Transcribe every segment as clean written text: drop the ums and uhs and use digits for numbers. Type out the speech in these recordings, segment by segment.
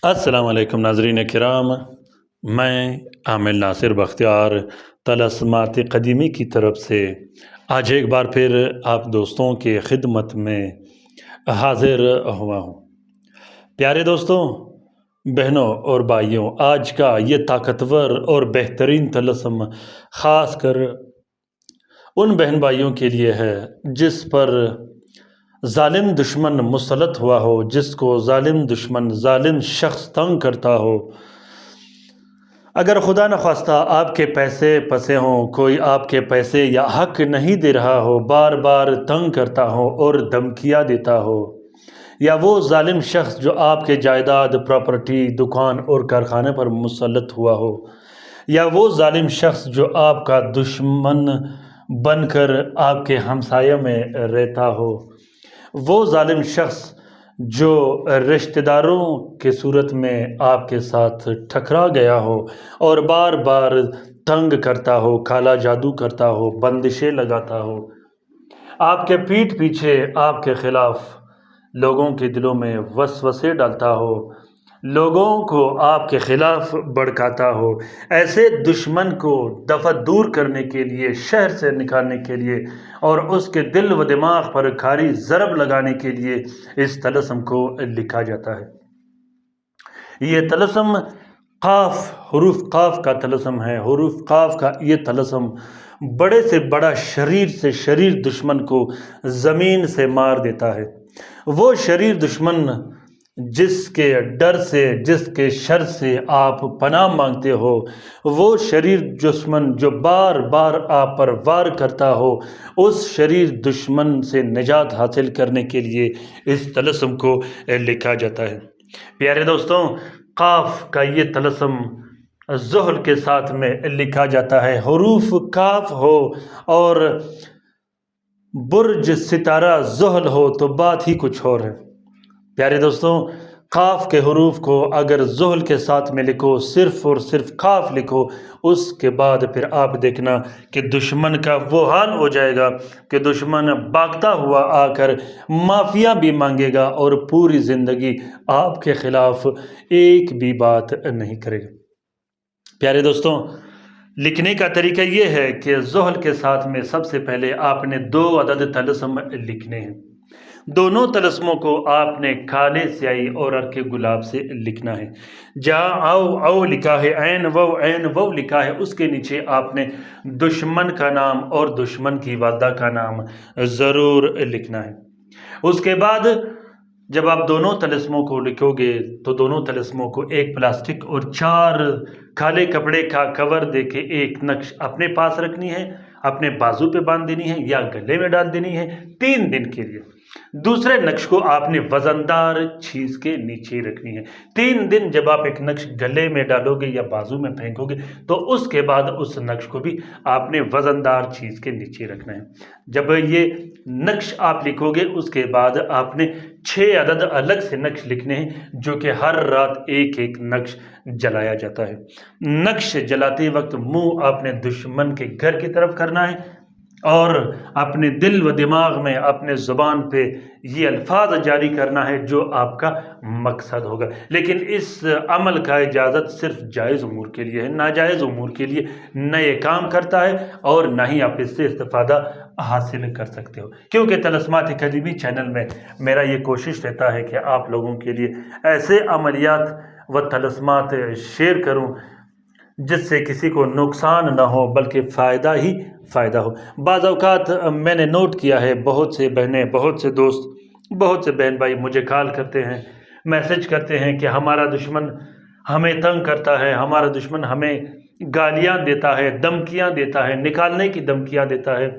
السلام علیکم ناظرین کرام، میں عامل ناصر بختیار طلسمات قدیمی کی طرف سے آج ایک بار پھر آپ دوستوں کے خدمت میں حاضر ہوا ہوں۔ پیارے دوستوں، بہنوں اور بھائیوں، آج کا یہ طاقتور اور بہترین طلسم خاص کر ان بہن بھائیوں کے لیے ہے جس پر ظالم دشمن مسلط ہوا ہو، جس کو ظالم دشمن، ظالم شخص تنگ کرتا ہو۔ اگر خدا نخواستہ آپ کے پیسے پسے ہوں، کوئی آپ کے پیسے یا حق نہیں دے رہا ہو، بار بار تنگ کرتا ہو اور دھمکیاں دیتا ہو، یا وہ ظالم شخص جو آپ کے جائیداد، پراپرٹی، دکان اور کارخانے پر مسلط ہوا ہو، یا وہ ظالم شخص جو آپ کا دشمن بن کر آپ کے ہمسایہ میں رہتا ہو، وہ ظالم شخص جو رشتہ داروں کے صورت میں آپ کے ساتھ ٹکرا گیا ہو اور بار بار تنگ کرتا ہو، کالا جادو کرتا ہو، بندشیں لگاتا ہو، آپ کے پیٹھ پیچھے آپ کے خلاف لوگوں کے دلوں میں وسوسے ڈالتا ہو، لوگوں کو آپ کے خلاف بھڑکاتا ہو، ایسے دشمن کو دفع دور کرنے کے لیے، شہر سے نکالنے کے لیے اور اس کے دل و دماغ پر کھاری ضرب لگانے کے لیے اس طلسم کو لکھا جاتا ہے۔ یہ طلسم قاف، حروف قاف کا طلسم ہے۔ حروف قاف کا یہ طلسم بڑے سے بڑا، شریر سے شریر دشمن کو زمین سے مار دیتا ہے۔ وہ شریر دشمن جس کے ڈر سے، جس کے شر سے آپ پناہ مانگتے ہو، وہ شریر دشمن جو بار بار آپ پر وار کرتا ہو، اس شریر دشمن سے نجات حاصل کرنے کے لیے اس طلسم کو لکھا جاتا ہے۔ پیارے دوستوں، قاف کا یہ طلسم زحل کے ساتھ میں لکھا جاتا ہے۔ حروف کاف ہو اور برج ستارہ زحل ہو تو بات ہی کچھ اور ہے۔ پیارے دوستوں، قاف کے حروف کو اگر زحل کے ساتھ میں لکھو، صرف اور صرف قاف لکھو، اس کے بعد پھر آپ دیکھنا کہ دشمن کا وہ حال ہو جائے گا کہ دشمن بھاگتا ہوا آ کر معافیاں بھی مانگے گا اور پوری زندگی آپ کے خلاف ایک بھی بات نہیں کرے گا۔ پیارے دوستوں، لکھنے کا طریقہ یہ ہے کہ زحل کے ساتھ میں سب سے پہلے آپ نے 2 عدد طلسم لکھنے ہیں۔ دونوں طلسموں کو آپ نے کالے سیاہی اور عرق گلاب سے لکھنا ہے۔ جہاں او او لکھا ہے، عین وو لکھا ہے، اس کے نیچے آپ نے دشمن کا نام اور دشمن کی والدہ کا نام ضرور لکھنا ہے۔ اس کے بعد جب آپ دونوں طلسموں کو لکھو گے تو دونوں طلسموں کو ایک پلاسٹک اور 4 کالے کپڑے کا کور دے کے ایک نقش اپنے پاس رکھنی ہے، اپنے بازو پہ باندھ دینی ہے یا گلے میں ڈال دینی ہے 3 دن کے لیے۔ دوسرے نقش کو آپ نے وزندار چیز کے نیچے رکھنی ہے۔ 3 دن جب آپ ایک نقش گلے میں ڈالو گے یا بازو میں پھینکو گے تو اس کے بعد اس نقش کو بھی آپ نے وزندار چیز کے نیچے رکھنا ہے۔ جب یہ نقش آپ لکھو گے اس کے بعد آپ نے 6 عدد الگ سے نقش لکھنے ہیں جو کہ ہر رات ایک ایک نقش جلایا جاتا ہے۔ نقش جلاتے وقت منہ آپ نے دشمن کے گھر کی طرف کرنا ہے اور اپنے دل و دماغ میں، اپنے زبان پہ یہ الفاظ جاری کرنا ہے جو آپ کا مقصد ہوگا۔ لیکن اس عمل کا اجازت صرف جائز امور کے لیے ہے، ناجائز امور کے لیے نہ یہ کام کرتا ہے اور نہ ہی آپ اس سے استفادہ حاصل کر سکتے ہو۔ کیونکہ طلسمات قدیمی چینل میں میرا یہ کوشش رہتا ہے کہ آپ لوگوں کے لیے ایسے عملیات و طلسمات شیئر کروں جس سے کسی کو نقصان نہ ہو بلکہ فائدہ ہی فائدہ ہو۔ بعض اوقات میں نے نوٹ کیا ہے، بہت سے بہنیں، بہت سے دوست، بہت سے بہن بھائی مجھے کال کرتے ہیں، میسج کرتے ہیں کہ ہمارا دشمن ہمیں تنگ کرتا ہے، ہمارا دشمن ہمیں گالیاں دیتا ہے، دھمکیاں دیتا ہے، نکالنے کی دھمکیاں دیتا ہے،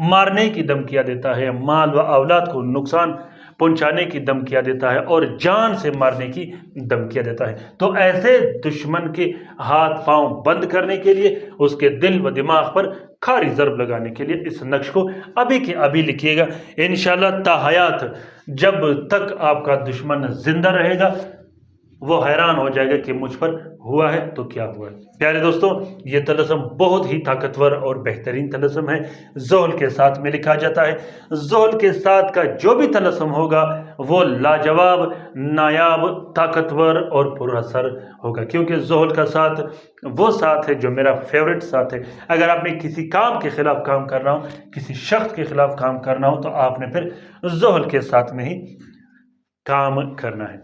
مارنے کی دھمکیاں دیتا ہے، مال و اولاد کو نقصان پہنچانے کی دھمکیاں دیتا ہے اور جان سے مارنے کی دھمکیاں دیتا ہے۔ تو ایسے دشمن کے ہاتھ پاؤں بند کرنے کے لیے، اس کے دل و دماغ پر کھاری ضرب لگانے کے لیے اس نقش کو ابھی کے ابھی لکھیے گا۔ انشاءاللہ تا حیات جب تک آپ کا دشمن زندہ رہے گا وہ حیران ہو جائے گا کہ مجھ پر ہوا ہے تو کیا ہوا ہے۔ پیارے دوستوں، یہ طلسم بہت ہی طاقتور اور بہترین طلسم ہے۔ زحل کے ساتھ میں لکھا جاتا ہے، زحل کے ساتھ کا جو بھی طلسم ہوگا وہ لاجواب، نایاب، طاقتور اور پر اثر ہوگا، کیونکہ زحل کا ساتھ وہ ساتھ ہے جو میرا فیوریٹ ساتھ ہے۔ اگر آپ نے کسی کام کے خلاف کام کرنا ہو، کسی شخص کے خلاف کام کرنا ہو، تو آپ نے پھر زحل کے ساتھ میں ہی کام کرنا ہے۔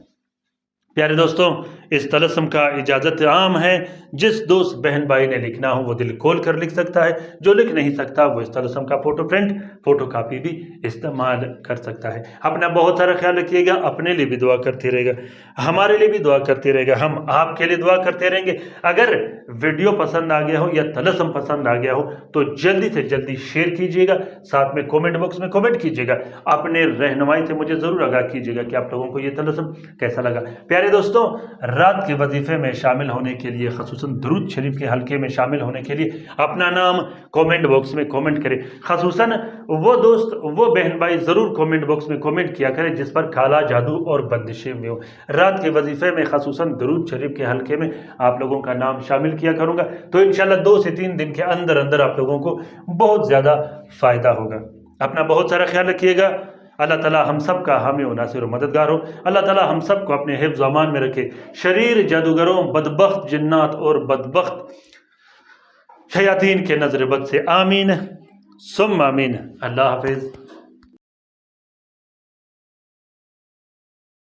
پیارے دوستوں، اس طلسم کا اجازت عام ہے، جس دوست بہن بھائی نے لکھنا ہو وہ دل کھول کر لکھ سکتا ہے، جو لکھ نہیں سکتا وہ اس طلسم کا فوٹو پرنٹ، فوٹو کاپی بھی استعمال کر سکتا ہے۔ اپنا بہت سارا خیال رکھیے گا، اپنے لیے بھی دعا کرتے رہے گا، ہمارے لیے بھی دعا کرتے رہے گا، ہم آپ کے لیے دعا کرتے رہیں گے۔ اگر ویڈیو پسند آ گیا ہو یا طلسم پسند آ گیا ہو تو جلدی سے جلدی شیئر کیجیے گا، ساتھ میں کومنٹ باکس میں کومنٹ کیجیے گا، اپنے رہنمائی سے مجھے ضرور آگاہ کیجیے گا کہ آپ لوگوں کو یہ طلسم کیسا لگا۔ پیارے دوستوں، رات کے وظیفے میں شامل ہونے کے لیے، خصوصاً درود شریف کے حلقے میں شامل ہونے کے لیے اپنا نام کومنٹ باکس میں کومنٹ کریں۔ خصوصاً وہ دوست، وہ بہن بھائی ضرور کومنٹ باکس میں کومنٹ کیا کریں جس پر کالا جادو اور بندشیں ہوئی ہوں۔ رات کے وظیفے میں خصوصاً درود شریف کے حلقے میں آپ لوگوں کا نام شامل کیا کروں گا، تو انشاءاللہ 2 سے 3 دن کے اندر اندر آپ لوگوں کو بہت زیادہ فائدہ ہوگا۔ اپنا بہت سارا خیال رکھیے گا۔ اللہ تعالیٰ ہم سب کا حامی و ناصر و مددگار ہو۔ اللہ تعالیٰ ہم سب کو اپنے حفظ و امان میں رکھے، شریر جادوگروں، بدبخت جنات اور بدبخت شیاطین کے نظر بد سے آمین ثم آمین۔ اللہ حافظ۔